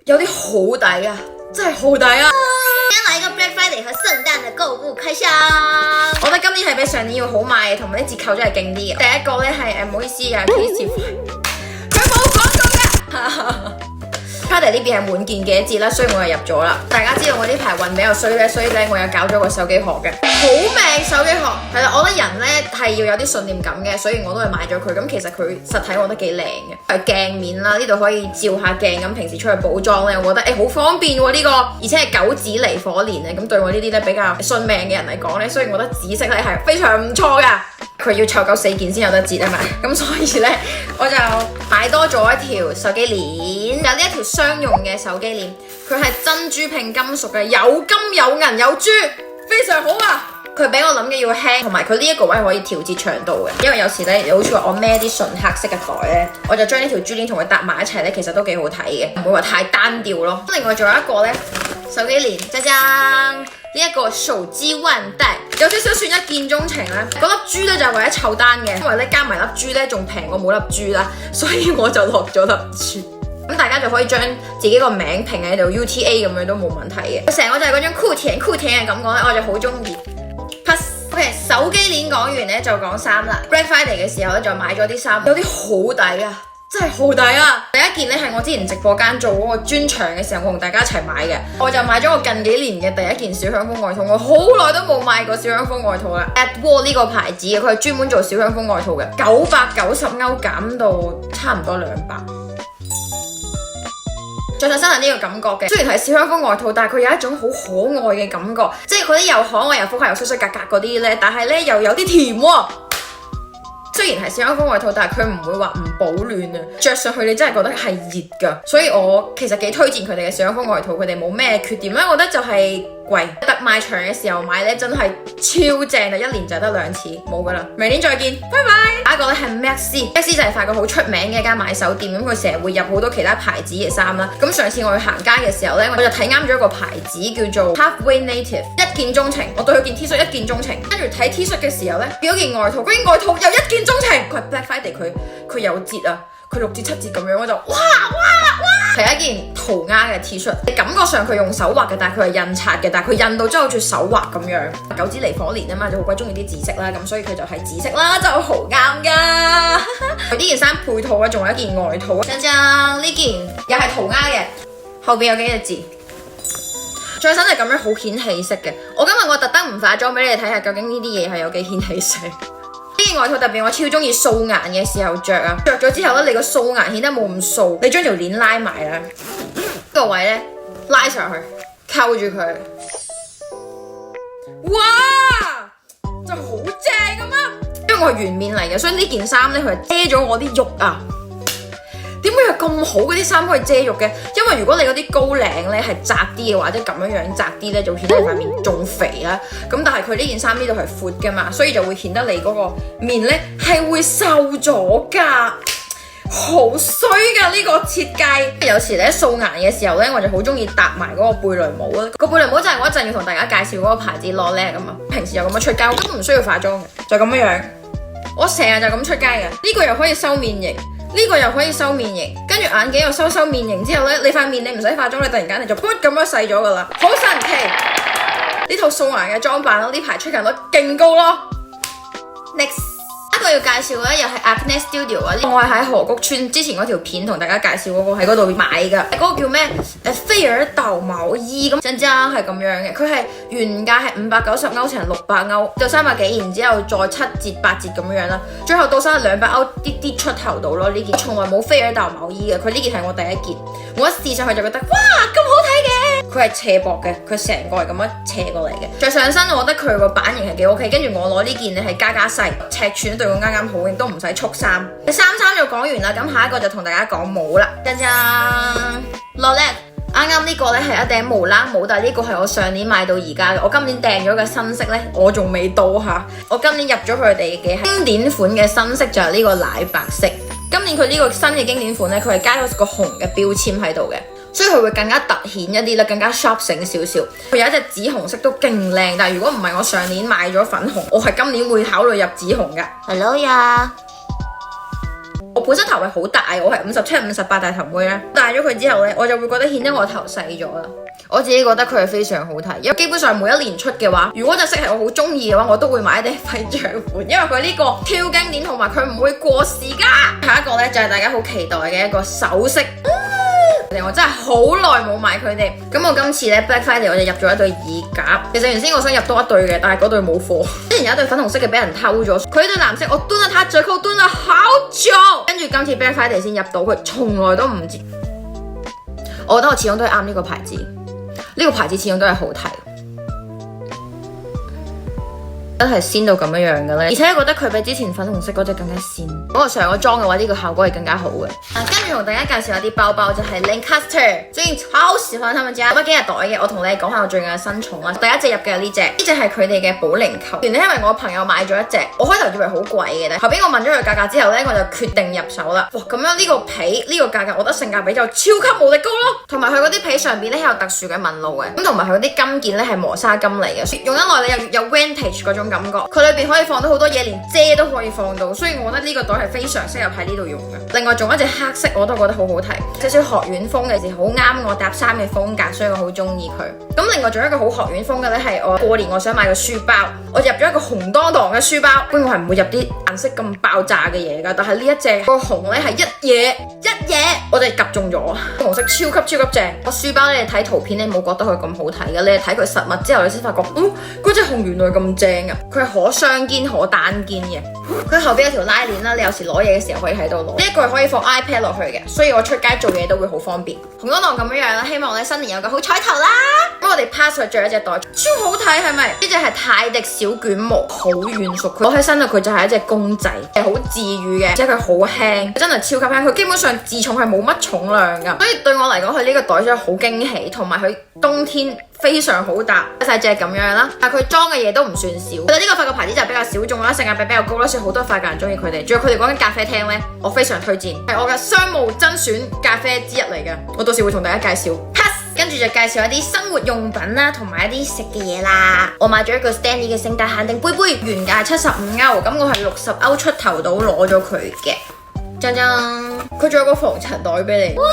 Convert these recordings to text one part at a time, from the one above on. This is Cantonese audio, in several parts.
有啲好抵啊，真係好抵啊！先來一個 Black Friday 和聖誕的購物開箱。我覺得今年係比上年要好賣嘅，同埋啲折扣真係勁啲嘅。第一個咧係唔好意思啊 ，Casey， 佢冇講過嘅。Friday 呢邊係滿件嘅折啦，所以我又入咗啦。大家知道我呢排運比較衰咧，所以咧我又搞咗個手機殼嘅，好命手機殼。係啦，我覺得人咧係要有啲信念感嘅，所以我都係買咗佢。咁其實佢實體我覺得幾靚嘅，係鏡面啦，呢度可以照下鏡咁，平時出去補妝咧，我覺得好方便喎呢個，而且係9紫離火年咧，咁對我呢啲咧比較信命嘅人嚟講咧，所以我覺得紫色咧係非常唔錯噶。佢要湊夠4件先有得折啊嘛，咁所以咧我就買多咗一條手機鏈，有呢一條雙用嘅手機鏈，佢係珍珠拼金屬嘅，有金有銀有珠，非常好啊！佢比我諗嘅要輕，同埋佢呢一個位可以調節長度嘅，因為有時咧好似話我孭啲純黑色嘅袋咧，我就將呢條珠鏈同佢搭埋一齊咧，其實都幾好睇嘅，唔會話太單調咯。另外仲有一個咧手機鏈，짜잔！呢一個手機腕帶有少少算一見鍾情啦，嗰粒珠咧就係為咗湊單嘅，因為咧加埋粒珠咧仲平過冇粒珠啦，所以我就落咗粒珠。咁大家就可以將自己個名評喺度 UTA 咁樣都冇問題嘅。成個就係嗰種酷甜嘅感覺咧，我就好中意。OK， 手機鏈講完咧就講衫啦。Black Friday 嘅時候咧就買咗啲衫，有啲好抵啊！真係好抵啊！第一件咧係我之前直播間做嗰個專場嘅時候，我同大家一齊買嘅，我就買咗我近幾年嘅第一件小香風外套，我好耐都冇買過小香風外套啦。Atwell 呢個牌子嘅，佢係專門做小香風外套嘅，990歐減到差唔多200。着上身係呢個感覺嘅，雖然係小香風外套，但係佢有一種好可愛嘅感覺，即係嗰啲又可愛又複合又衰衰格格嗰啲咧，但係咧又有啲甜喎。雖然係小香風外套，但係佢唔會話唔保暖啊！着上去你真係覺得係熱㗎，所以我其實幾推薦佢哋嘅小香風外套，佢哋冇咩缺點咧，我覺得就係貴。特賣場嘅時候買咧真係超正啊！一年就得2次，冇㗎啦。明年再見，拜拜。下一個咧係 Maxi 就係法國好出名嘅一間買手店，咁佢成日會入好多其他牌子嘅衫啦。咁上次我去行街嘅時候咧，我就睇啱咗一個牌子叫做 Halfway Native， 一見鍾情。我對佢件 T 恤一見鍾情，跟住睇 T 恤嘅時候咧，見到件外套，嗰件外套又一見鍾情。佢係 Black Friday， 佢有折啊，佢6至7折咁樣，我就哇！係一件塗鴉嘅 T 恤，感覺上佢用手畫嘅，但係佢係印刷嘅，但係佢印到真係好似手畫咁樣。9紫離火年啊嘛，就好鬼中意啲紫色啦，咁所以佢就係紫色啦，就好啱噶。佢呢件衫配套咧，仲有一件外套，張張呢件又係塗鴉嘅，後邊有幾隻字。着身係咁樣好顯氣色嘅。我今日我特登唔化妝俾你哋睇下，究竟呢啲嘢係有幾顯氣色。呢件外套特別我超中意素顏嘅時候着啊，着咗之後咧，你個素顏顯得冇咁素，你將條鏈拉埋啦，呢個位咧拉上去，扣住佢，哇，真係好正咁啊！因為我係圓面嚟嘅，所以呢件衫咧佢係遮咗我啲肉啊。點解有咁好嗰啲衫可以遮肉嘅？因為如果你嗰啲高領咧係窄啲嘅，或者咁樣窄啲咧，就會顯得你塊面仲肥啦。咁但係佢呢件衫呢度係闊噶嘛，所以就會顯得你嗰個面咧係會瘦咗噶，好衰噶呢個設計。有時咧素顏嘅時候咧，我就好中意搭埋嗰個貝雷帽啊。個貝雷帽就係我一陣要同大家介紹嗰個牌子Lolet咁啊。平時又咁樣出街，我根本唔需要化妝嘅，就咁樣。我成日就咁出街嘅。呢個又可以收面型。呢個又可以收面型，跟住眼鏡又收面型之後咧，你塊面你唔使化妝，你突然間你就噗咁樣細咗噶啦，好神奇！呢套素顏嘅裝扮，我呢排出鏡率勁高咯。Next， 一個要介紹咧，又係 Acne Studio 啊，我係喺河谷村之前嗰條片同大家介紹嗰個喺嗰度買噶，嗰個叫咩？菲爾豆毛衣咁，真真係咁樣嘅，佢係原價係590歐，成600歐，就300幾，然之後再7折8折咁樣啦，最後到晒200歐啲出頭到咯。呢件從來冇菲爾豆毛衣嘅，佢呢件係我第一件，我一試上去就覺得哇咁好睇嘅，佢係斜膊嘅，佢成個係咁樣斜過嚟嘅，着上身我覺得佢個版型係幾 OK， 跟住我攞呢件咧係加細，尺寸對我啱啱好，亦都唔使束衫。衫就講完啦，咁下一個就同大家講帽啦，짜잔 Lolet。啱啱呢個咧係一頂毛冷帽，但係呢個係我上年買到而家嘅，我今年訂咗嘅新色咧，我仲未到吓。我今年入咗佢哋嘅經典款嘅新色就係呢個奶白色。今年佢呢個新嘅經典款咧，佢係加咗個紅嘅標籤喺度嘅，所以佢會更加突顯一啲啦，更加 sharp 少少。佢有一隻紫紅色都勁靚，但係如果唔係我上年買咗粉紅，我係今年會考慮入紫紅噶。Hello 呀！我本身頭係好大，我係57、58大頭妹咧，戴咗佢之後咧，我就會覺得顯得我頭細咗啦。我自己覺得佢係非常好睇，因為基本上每一年出嘅話，如果隻色係我好中意嘅話，我都會買一啲徽章款，因為佢呢個超經典，同埋佢唔會過時㗎。下一個咧就係大家好期待嘅一個首飾。我真係好耐冇買佢哋，咁我今次咧 Black Friday 我就入咗一對耳夾。其實原先我想入多一對嘅，但係嗰對冇貨。之前有一對粉紅色嘅俾人偷咗，佢對藍色我蹲咗它折扣蹲咗好久，跟住今次 Black Friday 先入到，佢從來都唔知。我覺得我始終都係啱呢個牌子，呢個牌子始終都係好睇。真係鮮到咁樣嘅咧，而且我覺得佢比之前粉紅色嗰隻更加鮮。如果上咗妝嘅話，呢個效果係更加好嘅。跟住同大家介紹一啲包包，就係 Lancaster， 最近超喜歡他們家。乜幾日袋嘅，我同你講下我最近嘅新寵啦。第一隻入嘅呢隻係佢哋嘅寶靈球。原來因為我朋友買咗一隻，我開頭以為好貴嘅咧，後邊我問咗佢價格之後咧，我就決定入手啦。哇，咁樣呢個皮呢個價格，我覺得性價比就超級無敵高咯。同埋佢嗰啲皮上邊咧有特殊嘅紋路嘅，咁同埋佢嗰啲金件咧係磨砂金嚟嘅，用得耐你又有 vintage 嗰種感覺。佢裏邊可以放到好多嘢，連遮都可以放到，所以我覺得呢個袋係非常適合喺呢度用嘅。另外仲有一隻黑色，我都覺得好好睇，少少學院風嘅時好啱我搭衫嘅風格，所以我好中意佢。咁另外仲有一個好學院風嘅咧，係我過年我想買個書包，我入咗一個紅當當嘅書包。不過我係唔會入啲顏色咁爆炸嘅嘢噶，但係呢一隻個紅咧係一嘢，我哋夾中咗，紅色超級正。個書包咧，你睇圖片你冇覺得佢咁好睇嘅，你係睇佢實物之後你先發覺，嗰隻紅原來咁正啊！佢係可雙肩可單肩嘅，佢後邊有條拉鏈啦，你有時攞嘢嘅時候可以喺度攞。呢一個係可以放 iPad 落去嘅，所以我出街做嘢都會好方便。紅當當咁樣啦，希望我哋新年有個好彩頭啦！咁我哋 pass 去最後一隻袋，超好睇係咪？呢隻係泰迪小捲毛，好軟熟，佢攞喺身度佢就係一隻公仔，係好治愈嘅，而且佢好輕，真係超級輕，佢基本上自重係冇乜重量噶，所以對我嚟講佢呢個袋真係好驚喜，同埋佢冬天非常好搭，細隻咁樣啦，但係佢裝嘅嘢都唔算少。其實呢個法國牌子就比較小眾啦，性價比比較高啦，所以好多法國人中意佢哋。仲有佢哋講緊咖啡廳咧，我非常推薦，係我嘅商務甄選咖啡之一嚟嘅，我到時會同大家介紹。跟住就介紹一啲生活用品啦，同埋一啲食嘅嘢啦。我買咗一個 Stanley 嘅聖誕限定杯，原價75歐，咁我係60歐出頭到攞咗佢嘅。鏘鏘，佢仲有個防塵袋俾你。哇！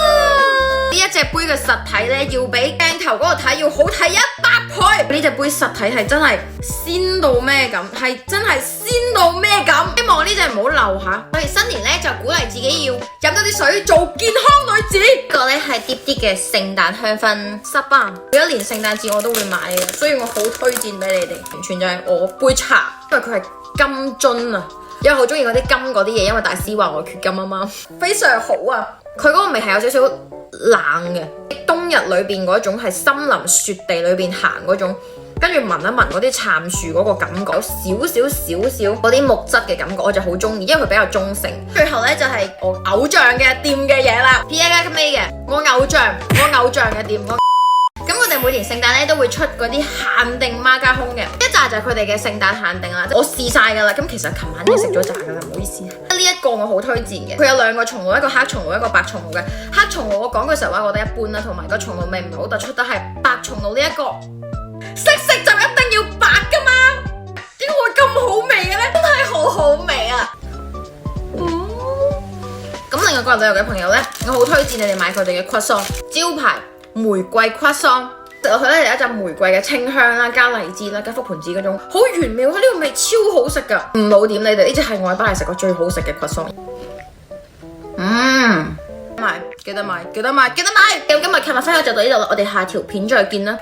呢一隻杯嘅實體咧，要比鏡頭嗰個睇要好睇100倍。呢隻杯實體係真係鮮到咩咁，係真係鮮到咩咁。希望呢隻唔好漏下。我哋新年咧就鼓勵自己要飲多啲水，做健康女子。呢個咧係啲啲嘅聖誕香薰濕棒，每一年聖誕節我都會買嘅，所以我好推薦俾你哋。完全就係我杯茶，因為佢係金樽啊。因為好中意嗰啲金嗰啲嘢，因為大師話我缺金啊嘛，非常好啊！佢嗰個味係有少少冷嘅，冬日裏邊嗰種係森林雪地裏邊行嗰種，跟住聞一聞嗰啲杉樹嗰個感覺，有少少嗰啲木質嘅感覺，我就好中意，因為佢比較中性。最後咧就係我偶像嘅店嘅嘢啦 ，Pierre Hermé 嘅我偶像嘅店。咁我哋每年聖誕咧都會出嗰啲限定孖加空嘅，一紮就係佢哋嘅聖誕限定啦。我試晒噶啦，咁其實琴晚已經食咗紮噶啦，唔好意思。呢一個我好推薦嘅，佢有2個松露，一個黑松露，一個白松露嘅。黑松露我講句實話，我覺得一般啦，同埋個松露味唔係好突出，但係白松露呢一個食就一定要白噶嘛，點解會咁好味嘅咧？真係好好味啊！咁另外過嚟旅遊嘅朋友咧，我好推薦你哋買佢哋嘅 croissant 招牌。玫瑰 croissant 食落去咧有一陣玫瑰嘅清香啦，加荔枝啦，加覆盆子嗰種好玄妙，呢個味超好食噶。唔老點你哋，呢隻係我喺巴黎食過最好食嘅 croissant。記得買。咁今日分享就到呢度啦，我哋下條片再見啦。